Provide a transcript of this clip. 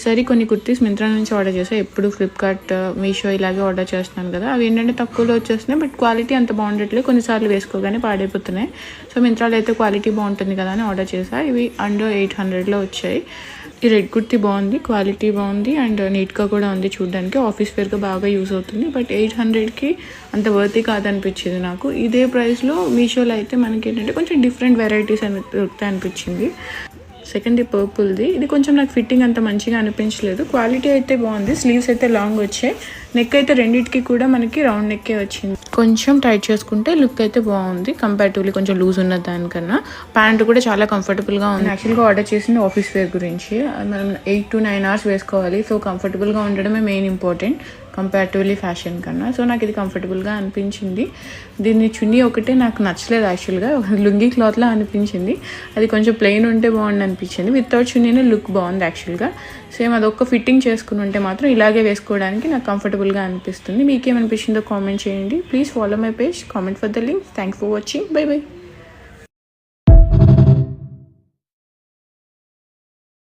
ఈసారి కొన్ని కుర్తీస్ మింత్రా నుంచి ఆర్డర్ చేసాను. ఎప్పుడు ఫ్లిప్కార్ట్, మీషో ఇలాగే ఆర్డర్ చేస్తున్నాను కదా, అవి ఏంటంటే తక్కువలో వచ్చేస్తున్నాయి, బట్ క్వాలిటీ అంత బాగుండట్లేదు. కొన్నిసార్లు వేసుకోగానే పాడైపోతున్నాయి. సో మింత్రాలో అయితే క్వాలిటీ బాగుంటుంది కదా అని ఆర్డర్ చేశాను. ఇవి అండర్ 800లో వచ్చాయి. ఈ రెడ్ కుర్తీ బాగుంది, క్వాలిటీ బాగుంది అండ్ నీట్గా కూడా ఉంది చూడడానికి. ఆఫీస్ వేర్గా బాగా యూస్ అవుతుంది. బట్ 800కి అంత వర్తీ కాదనిపించింది నాకు. ఇదే ప్రైస్లో మీషోలో అయితే మనకి ఏంటంటే కొంచెం డిఫరెంట్ వెరైటీస్ అని దొరుకుతాయి అనిపించింది. సెకండ్ పర్పుల్ది, ఇది కొంచెం నాకు ఫిట్టింగ్ అంత మంచిగా అనిపించలేదు. క్వాలిటీ అయితే బాగుంది. స్లీవ్స్ అయితే లాంగ్ వచ్చాయి. నెక్ అయితే రెండింటికి కూడా మనకి రౌండ్ నెక్కే వచ్చింది. కొంచెం టైట్ చేసుకుంటే లుక్ అయితే బాగుంది కంపారిటివ్లీ కొంచెం లూజ్ ఉన్న దానికన్నా. ప్యాంట్ కూడా చాలా కంఫర్టబుల్గా ఉంది. యాక్చువల్గా ఆర్డర్ చేసింది ఆఫీస్ వేర్ గురించి. మనం 8 to 9 hours వేసుకోవాలి. సో కంఫర్టబుల్గా ఉండడమే మెయిన్ ఇంపార్టెంట్ కంపారిటివ్లీ ఫ్యాషన్ కన్నా. సో నాకు ఇది కంఫర్టబుల్గా అనిపించింది. దీన్ని చున్నీ ఒకటే నాకు నచ్చలేదు యాక్చువల్గా, లుంగీ క్లాత్లా అనిపించింది. అది కొంచెం ప్లెయిన్ ఉంటే బాగుంది అనిపించింది. వితౌట్ చున్నీనే లుక్ బాగుంది యాక్చువల్గా. సేమ్ అదొక్క ఫిట్టింగ్ చేసుకుని ఉంటే మాత్రం ఇలాగే వేసుకోవడానికి నాకు కంఫర్టబుల్గా అనిపిస్తుంది. మీకేమనిపించిందో కామెంట్ చేయండి. Please follow my page, comment for the link. Thanks for watching. By by.